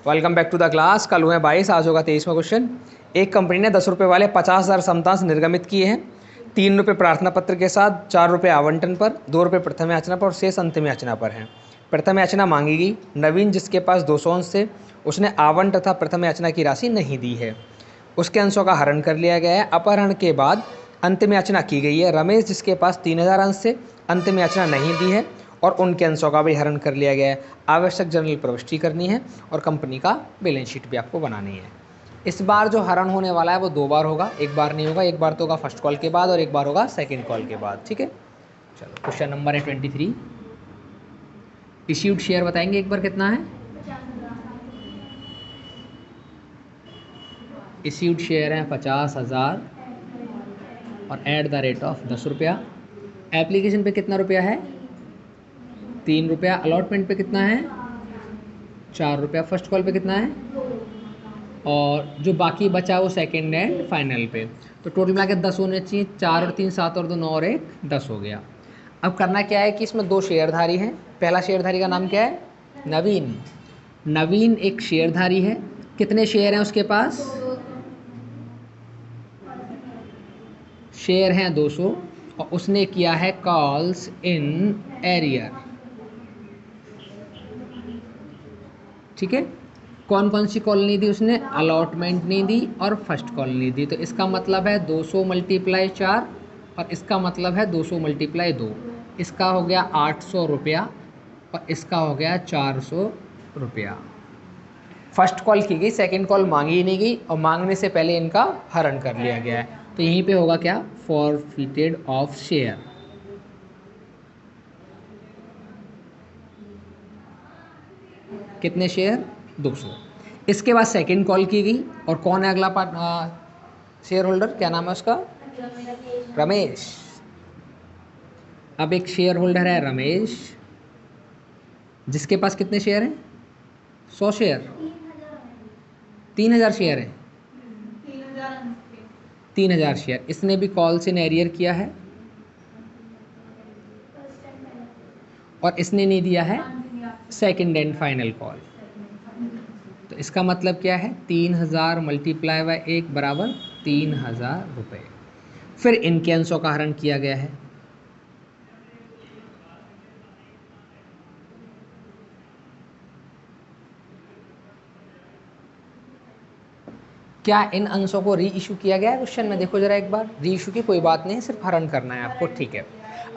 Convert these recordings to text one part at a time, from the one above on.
Welcome back to the class. कल हुए 22, आज होगा 23वां क्वेश्चन। एक कंपनी ने 10 रुपये वाले 50,000 समतांश निर्गमित किए हैं। 3 रुपये प्रार्थना पत्र के साथ, 4 रुपये आवंटन पर, 2 रुपये प्रथम याचना पर और शेष अंतिम याचना पर हैं। प्रथम याचना मांगी गई। नवीन, जिसके पास 200 अंश थे, उसने आवंट तथा प्रथम याचना की राशि नहीं दी है। उसके अंशों का हरण कर लिया गया है। अपहरण के बाद अंतिम याचना की गई है। रमेश, जिसके पास 3000 अंश थे, अंतिम याचना नहीं दी है और उनके अंशों का भी हरण कर लिया गया है। आवश्यक जर्नल प्रविष्टि करनी है और कंपनी का बैलेंस शीट भी आपको बनानी है। इस बार जो हरण होने वाला है वो 2 बार होगा, एक बार नहीं होगा। एक बार तो होगा फर्स्ट कॉल के बाद और एक बार होगा सेकंड कॉल के बाद। ठीक है, चलो क्वेश्चन नंबर है 23। इश्यूड शेयर बताएंगे एक बार कितना है। इश्यूड शेयर है 50,000 और एट द रेट ऑफ 10 रुपया। एप्लीकेशन पे कितना रुपया है? 3 रुपया। अलॉटमेंट पे कितना है? 4 रुपया। फर्स्ट कॉल पे कितना है? और जो बाकी बचा वो सेकंड एंड फाइनल पे। तो टोटल मिला के 10 होने चाहिए। 4 और 3 7 और 2 9 और 1 10 हो गया। अब करना क्या है कि इसमें 2 शेयरधारी हैं। पहला शेयरधारी का नाम क्या है? नवीन। नवीन एक शेयरधारी है। कितने शेयर हैं उसके पास? शेयर हैं 200 और उसने किया है कॉल्स इन एरियर। ठीक है, कौन कौन सी कॉल नहीं दी उसने? अलॉटमेंट नहीं दी और फर्स्ट कॉल नहीं दी। तो इसका मतलब है 200 × 4 और इसका मतलब है 200 × 2। इसका हो गया 800 रुपया और इसका हो गया 400 रुपया। फर्स्ट कॉल की गई, सेकंड कॉल मांगी नहीं गई और मांगने से पहले इनका हरण कर लिया गया है। तो यहीं पे होगा क्या? Forfeited of share. कितने शेयर? 200। इसके बाद सेकंड कॉल की गई और कौन है अगला शेयर होल्डर? क्या नाम है उसका? रमेश। अब एक शेयर होल्डर है रमेश, जिसके पास कितने शेयर हैं? 100 शेयर। 3000 शेयर है। 3000 शेयर। इसने भी कॉल्स इन एरियर किया है और इसने नहीं दिया है सेकंड एंड फाइनल कॉल। तो इसका मतलब क्या है? 3000 × 1 बराबर 3000 रुपये। फिर इनके अंशों का हरण किया गया है। क्या इन अंशों को री इशू किया गया है क्वेश्चन में? देखो जरा एक बार। री इशू की कोई बात नहीं, सिर्फ हरण करना है आपको। ठीक है,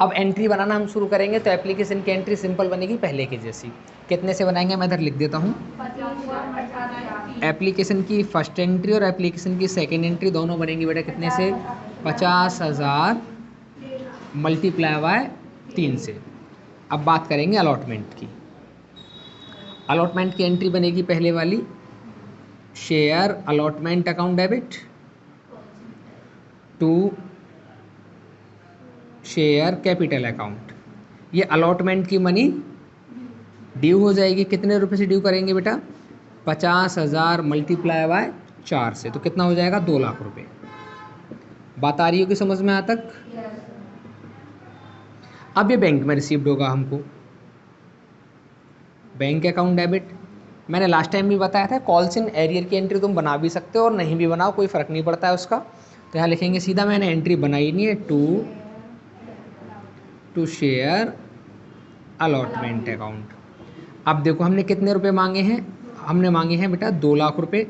अब एंट्री बनाना हम शुरू करेंगे। तो एप्लीकेशन की एंट्री सिंपल बनेगी पहले की जैसी। कितने से बनाएंगे? मैं इधर लिख देता हूँ। एप्लीकेशन की फर्स्ट एंट्री और एप्लीकेशन की सेकेंड एंट्री दोनों बनेंगी बेटा कितने से? 50,000 × 3 से। अब बात करेंगे अलॉटमेंट की। अलॉटमेंट की एंट्री बनेगी पहले वाली, share allotment account debit to share capital account. ये अलॉटमेंट की मनी ड्यू हो जाएगी। कितने रुपए से ड्यू करेंगे बेटा? 50,000 × 4 से। तो कितना हो जाएगा? 2 लाख रुपए। बात आ रही हो कि समझ में? आ तक? अब ये बैंक में रिसीव्ड होगा हमको। Bank account debit. मैंने लास्ट टाइम भी बताया था, कॉल्स इन एरियर की एंट्री तुम बना भी सकते हो और नहीं भी बनाओ, कोई फ़र्क नहीं पड़ता है उसका। तो यहाँ लिखेंगे सीधा, मैंने एंट्री बनाई नहीं है, टू शेयर अलॉटमेंट अकाउंट। अब देखो हमने कितने रुपए मांगे हैं? हमने मांगे हैं बेटा 2 लाख रुपए,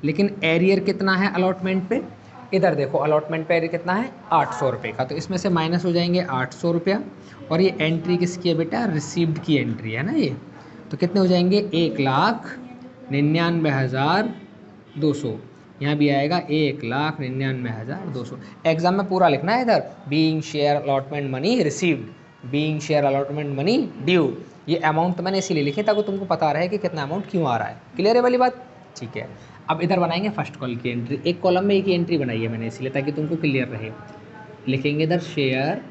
लेकिन एरियर कितना है अलॉटमेंट पे? इधर देखो, अलॉटमेंट पे एरियर कितना है? 800 रुपये का। तो इसमें से माइनस हो जाएंगे 800 रुपया। और ये एंट्री किसकी है बेटा? रिसीव्ड की एंट्री है ना ये। तो कितने हो जाएंगे? 1,99,200। यहाँ भी आएगा 1,99,200। एग्जाम में पूरा लिखना है इधर। Being share allotment money received, being share allotment money due. ये अमाउंट मैंने इसीलिए लिखे ताकि तुमको पता रहे कि कितना अमाउंट क्यों आ रहा है। क्लियर है वाली बात? ठीक है, अब इधर बनाएंगे फर्स्ट कॉल की एंट्री। एक कॉलम में एक ही एंट्री बनाई है मैंने इसीलिए, ताकि तुमको क्लियर रहे। लिखेंगे इधर share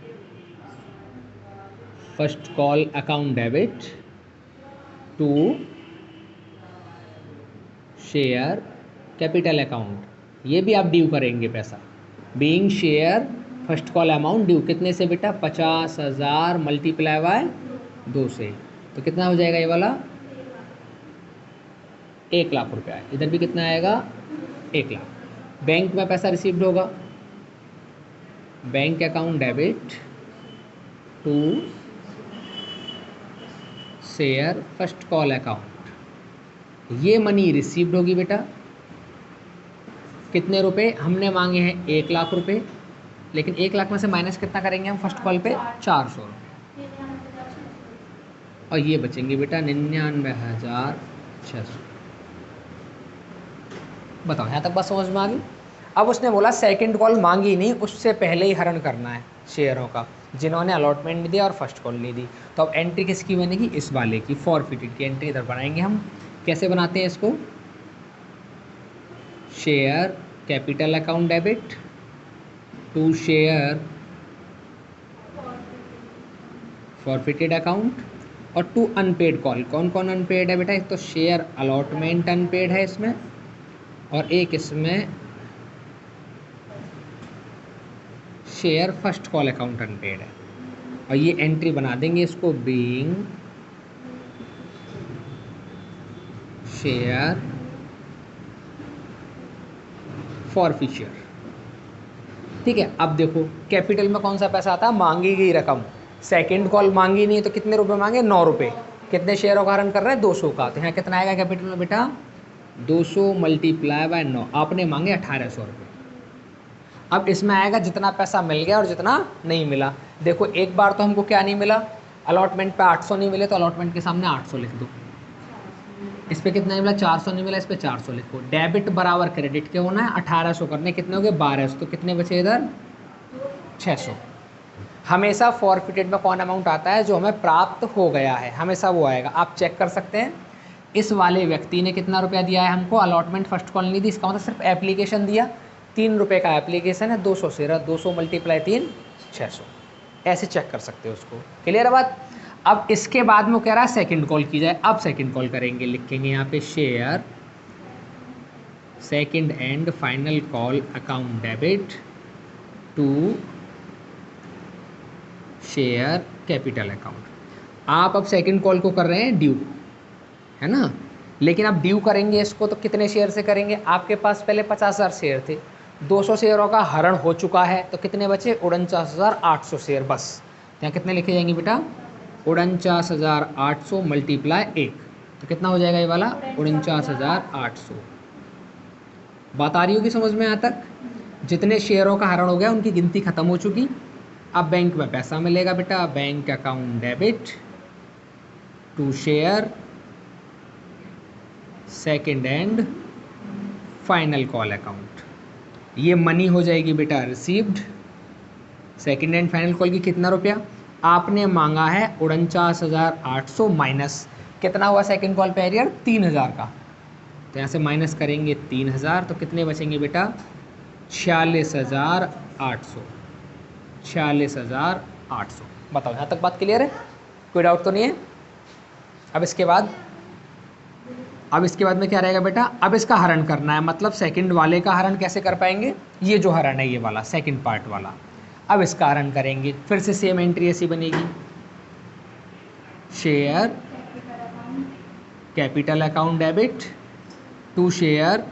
first call account debit to share capital account. ये भी आप ड्यू करेंगे पैसा। Being share first call amount due कितने से बेटा? 50,000 × 2 से। तो कितना हो जाएगा ये वाला? 1,00,000 रुपया है, इधर भी कितना आएगा 1,00,000। बैंक में पैसा रिसीव्ड होगा, bank account debit to share first call account, ये मनी रिसीव्ड होगी बेटा। कितने रुपए हमने मांगे हैं 1,00,000 रुपये, लेकिन 1,00,000 में से माइनस कितना करेंगे हम फर्स्ट कॉल पे 400 रुपये, और ये बचेंगे बेटा 99,600। बताओ यहाँ तक बात समझ में आ गई। अब उसने बोला सेकंड कॉल मांगी नहीं, उससे पहले ही हरण करना है शेयरों का, जिन्होंने अलॉटमेंट नहीं दिया और फर्स्ट कॉल नहीं दी। तो अब एंट्री किसकी बनेगी, इस वाले की, फॉरफिटेड की एंट्री इधर बनाएंगे हम। कैसे बनाते हैं इसको, share capital account debit to share forfeited account और टू अनपेड कॉल। कौन कौन अनपेड है बेटा, एक तो शेयर अलॉटमेंट अनपेड है इसमें, और एक इसमें share first call account unpaid है। और ये एंट्री बना देंगे इसको बीइंग शेयर फॉरफिचर। ठीक है, अब देखो कैपिटल में कौन सा पैसा आता है, मांगी गई रकम। सेकंड कॉल मांगी नहीं तो कितने रुपए मांगे, 9 रुपये। कितने शेयरों का हरण कर रहे हैं, 200 का। तो यहाँ कितना आएगा कैपिटल में बेटा, 200 मल्टीप्लाई बाय 9, आपने मांगे 1800 रुपये। अब इसमें आएगा जितना पैसा मिल गया और जितना नहीं मिला। देखो एक बार तो हमको क्या नहीं मिला, अलॉटमेंट पे 800 नहीं मिले, तो अलॉटमेंट के सामने 800 लिख दो। इस पे कितना नहीं मिला, 400 नहीं मिला, इस पे 400 लिखो। डेबिट बराबर क्रेडिट के होना है, 1800 करने कितने हो गए 1200, तो कितने बचे इधर 600। हमेशा फॉरफिटेड में कौन अमाउंट आता है, जो हमें प्राप्त हो गया है, हमेशा वो आएगा। आप चेक कर सकते हैं इस वाले व्यक्ति ने कितना रुपया दिया है हमको, अलॉटमेंट फर्स्ट कॉल नहीं दी, इसका मतलब सिर्फ एप्लीकेशन दिया, 3 रुपये का एप्लीकेशन है, 200 से 200 मल्टीप्लाई 3 600, ऐसे चेक कर सकते हो उसको। क्लियर है बात। अब इसके बाद में वो कह रहा है सेकंड कॉल की जाए। अब सेकंड कॉल करेंगे, लिखेंगे यहाँ पे share second and final call account debit to share capital account. आप अब सेकंड कॉल को कर रहे हैं ड्यू, है ना, लेकिन अब ड्यू करेंगे इसको तो कितने शेयर से करेंगे, आपके पास पहले 50,000 शेयर थे, 200 शेयरों का हरण हो चुका है, तो कितने बचे 49,800 शेयर बस। यहाँ कितने लिखे जाएंगे बेटा, 49,800 मल्टीप्लाई 1, तो कितना हो जाएगा ये वाला 49,800। बात आ रही होगी समझ में यहाँ तक। जितने शेयरों का हरण हो गया उनकी गिनती खत्म हो चुकी। अब बैंक में पैसा मिलेगा बेटा, bank account debit to share second and final call account. ये मनी हो जाएगी बेटा received. Second and final call की कितना रुपया आपने मांगा है, 49,800 माइनस कितना हुआ सेकंड कॉल पीरियड 3,000 का, तो यहाँ से माइनस करेंगे 3,000, तो कितने बचेंगे बेटा 46,800। 46,800। बताओ यहाँ तक बात क्लियर है, कोई डाउट तो नहीं है। अब इसके बाद में क्या रहेगा बेटा, अब इसका हरण करना है, मतलब सेकंड वाले का हरण कैसे कर पाएंगे, ये जो हरण है ये वाला सेकंड पार्ट वाला, अब इसका हरण करेंगे। फिर से सेम एंट्री ऐसी बनेगी, share capital account debit to share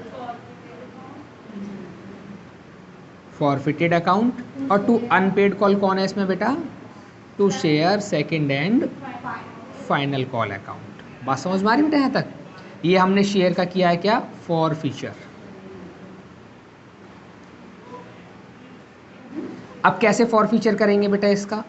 forfeited account, और टू अनपेड कॉल कौन है इसमें बेटा, to share second and final call account. बात समझ में आ रही बेटा यहाँ तक। ये हमने शेयर का किया है क्या, फॉरफिचर। अब कैसे फॉरफिचर करेंगे बेटा इसका,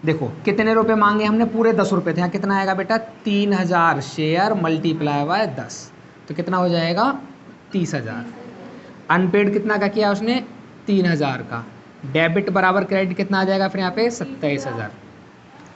देखो कितने रुपए मांगे हमने, पूरे 10 रुपए थे। यहाँ कितना आएगा बेटा 3,000 शेयर मल्टीप्लाई बाय 10, तो कितना हो जाएगा 30,000। अनपेड कितना का किया उसने 3,000 का, डेबिट बराबर क्रेडिट कितना आ जाएगा फिर यहाँ पे 27,000।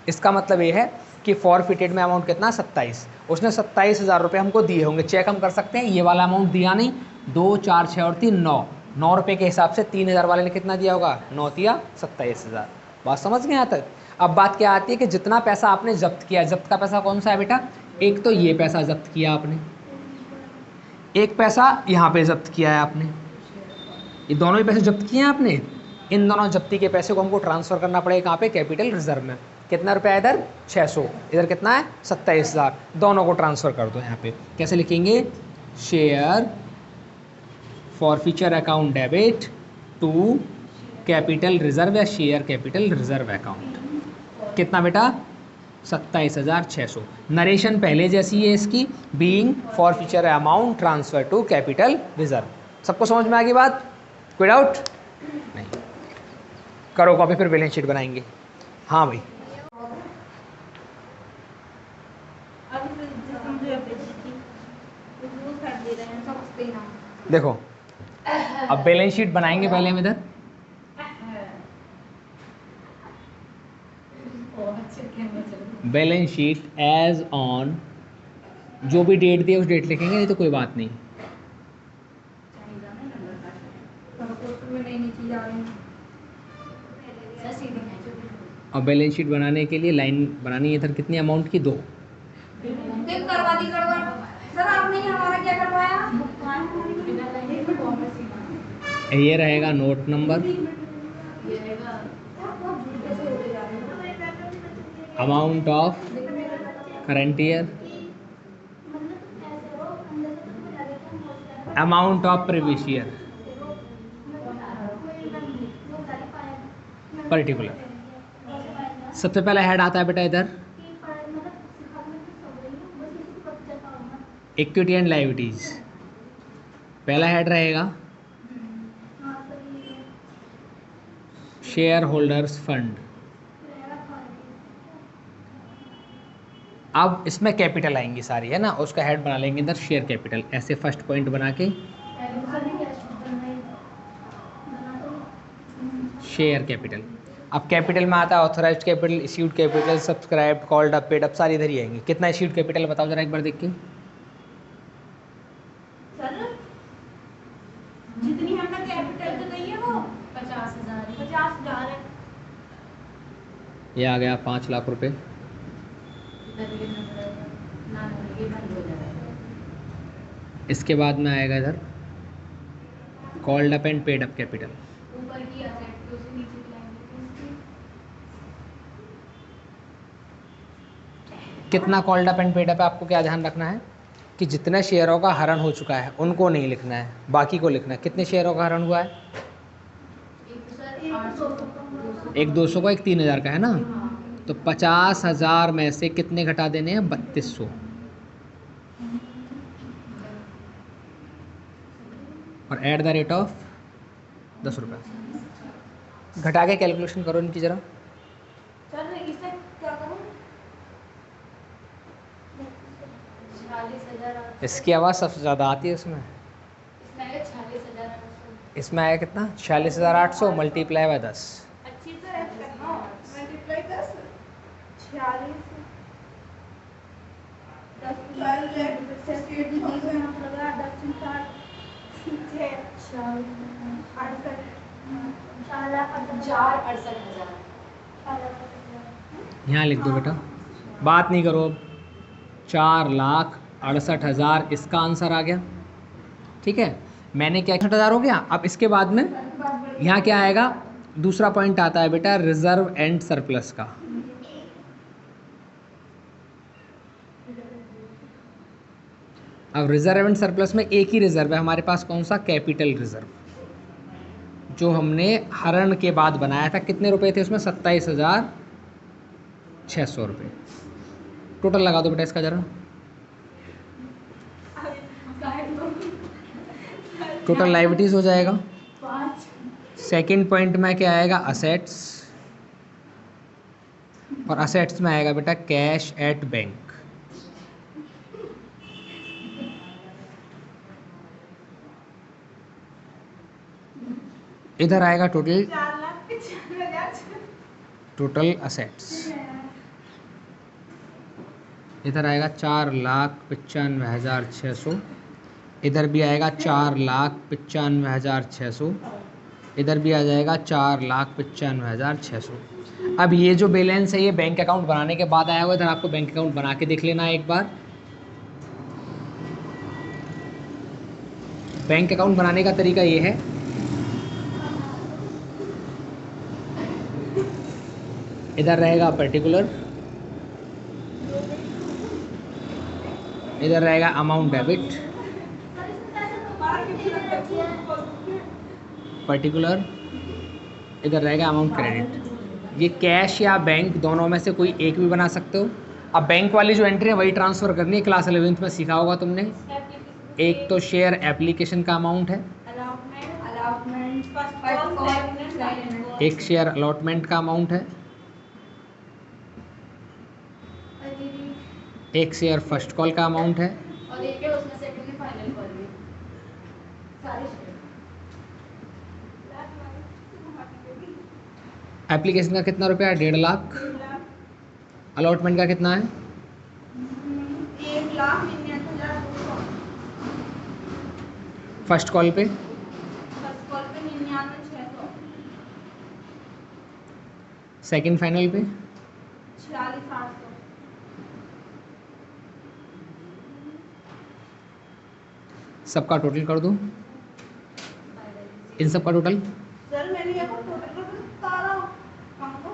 इसका मतलब ये है कि फॉरफिटेड में अमाउंट कितना 27, उसने 27,000 रुपये हमको दिए होंगे। चेक हम कर सकते हैं, ये वाला अमाउंट दिया नहीं, 2 4 6 और 3 9 रुपये के हिसाब से 3,000 वाले ने कितना दिया होगा, 9 दिया 27,000। बात समझ गए यहाँ तक। अब बात क्या आती है कि जितना पैसा आपने जब्त किया, जब्त का पैसा कौन सा है बेटा, एक तो ये पैसा जब्त किया आपने, एक पैसा यहाँ पे जब्त किया है आपने, ये दोनों ही पैसे जब्त किए हैं आपने। इन दोनों जब्ती के पैसे को हमको ट्रांसफ़र करना पड़ेगा कहाँ पे, कैपिटल रिजर्व में। कितना रुपया है इधर 600, इधर कितना है 27,000, दोनों को ट्रांसफ़र कर दो यहाँ पे। कैसे लिखेंगे, share forfeiture account debit to capital reserve या शेयर कैपिटल रिजर्व अकाउंट। कितना बेटा 27,600। नरेशन पहले जैसी है इसकी, being forfeiture amount transfer to capital reserve. सबको समझ में आ गई बात, कोई डाउट नहीं? करो कॉपी, फिर बैलेंस शीट बनाएंगे। हाँ भाई, देखो अब बैलेंस शीट बनाएंगे पहले हम इधर। बैलेंस शीट एज ऑन, जो भी डेट दिए उस डेट लिखेंगे, नहीं तो कोई बात नहीं। और बैलेंस शीट बनाने के लिए लाइन बनानी है इधर कितनी अमाउंट की, 2। ये रहेगा note number, amount of current year, amount of previous year, particular. सबसे पहला हेड आता है बेटा इधर इक्विटी एंड लायबिलिटीज। पहला हेड रहेगा शेयर होल्डर्स फंड। अब इसमें कैपिटल आएंगी सारी, है ना, उसका हेड बना लेंगे इधर शेयर कैपिटल, ऐसे फर्स्ट पॉइंट बना के शेयर कैपिटल। अब कैपिटल में आता है authorised capital, issued capital, subscribed, called up, paid up, सारी इधर ही आएंगी। कितना इश्यूड कैपिटल बताओ जरा एक बार देख के। जितनी हमने कैपिटल तो दी है वो 50,000 है। ये आ गया 5 लाख रुपए। इसके बाद में आएगा इधर called up and paid up capital. ऊपर की असेट उसे नीचे की लाइन। कितना called up and paid up है, आपको क्या ध्यान रखना है कि जितने शेयरों का हरण हो चुका है उनको नहीं लिखना है, बाकी को लिखना है। कितने शेयरों का हरण हुआ है, एक 200 का, एक 3,000 का, है ना। तो 50,000 में से कितने घटा देने हैं, 3200। और एट द रेट ऑफ 10 रुपये। घटा के कैलकुलेशन करो इनकी जरा। सर इसे क्या करूं? 46,000। इसकी आवाज़ सबसे ज़्यादा आती है इसमें। इसमें आएगा 46,800। इसमें आया कितना, 46,800 मल्टीप्लाई बाय 10। अच्छी तरह करना, मल्टीप्लाई 10 46 यहाँ लिख दो बेटा, बात नहीं करो। 4,68,000 इसका आंसर आ गया, ठीक है। मैंने क्या 68,000 हो गया। अब इसके बाद में यहाँ क्या आएगा, दूसरा पॉइंट आता है बेटा रिजर्व एंड सरप्लस का। अब रिजर्व एंड सरप्लस में एक ही रिजर्व है हमारे पास, कौन सा, कैपिटल रिजर्व, जो हमने हरण के बाद बनाया था। कितने रुपए थे उसमें, 27,600 रुपये। टोटल लगा दो बेटा इसका जरा, टोटल लायबिलिटीज हो जाएगा। सेकंड पॉइंट में क्या आएगा, असेट्स, और असेट्स में आएगा बेटा कैश एट बैंक। इधर आएगा टोटल असेट्स, इधर आएगा 4,95,600, इधर भी आएगा 4,95,600, इधर भी आ जाएगा 4,95,600। अब ये जो बैलेंस है ये बैंक अकाउंट बनाने के बाद आया हुआ, इधर आपको बैंक अकाउंट बना के देख लेना है एक बार। बैंक अकाउंट बनाने का तरीका ये है, इधर रहेगा पर्टिकुलर, इधर रहेगा अमाउंट डेबिट, पर्टिकुलर, इधर रहेगा अमाउंट क्रेडिट। ये कैश या बैंक दोनों में से कोई एक भी बना सकते हो। अब बैंक वाली जो एंट्री है वही ट्रांसफ़र करनी है, क्लास 11th में सीखा होगा तुमने। एक तो शेयर एप्लीकेशन का अमाउंट है, एक शेयर अलॉटमेंट का अमाउंट है, एक शेयर फर्स्ट कॉल का अमाउंट है, और एक है उसमें सेकंड में फाइनल कॉल भी सारे शेयर। एप्लीकेशन का कितना रुपया है? 1.5 लाख। अलॉटमेंट का कितना है? 1,99,200। फर्स्ट कॉल पे फर्स्ट कॉल पे 99,600। सेकंड फाइनल पे 46,800। सबका टोटल कर दूं, इन सब का टोटल सर मैंने यहाँ पर टोटल कर तारा हमको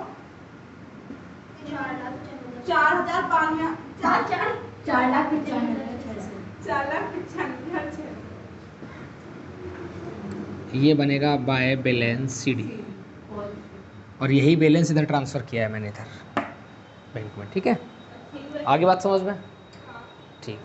4,95,600। ये बनेगा बाय बैलेंस CD, और यही बैलेंस इधर ट्रांसफ़र किया है मैंने इधर बैंक में। ठीक है, आगे बात समझ में? ठीक।